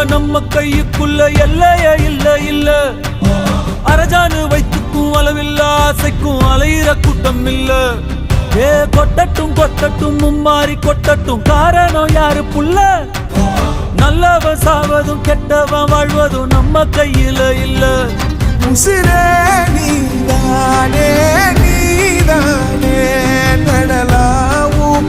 நம்ம கையுக்குள்ள எல்லைய இல்ல இல்ல அரஜானு வைத்துக்கும் அளவில்ல ஆசைக்கும் அலையிற கூட்டம் இல்ல ஏ கொட்டட்டும் கொட்டட்டும் மும்மாறி கொட்டட்டும் காரணம் யாரு புள்ள நல்லவன் சாவதும் கெட்டவன் வாழ்வதும் நம்ம கையில இல்ல உசிரே நீதானே நீதானே நடலாவும்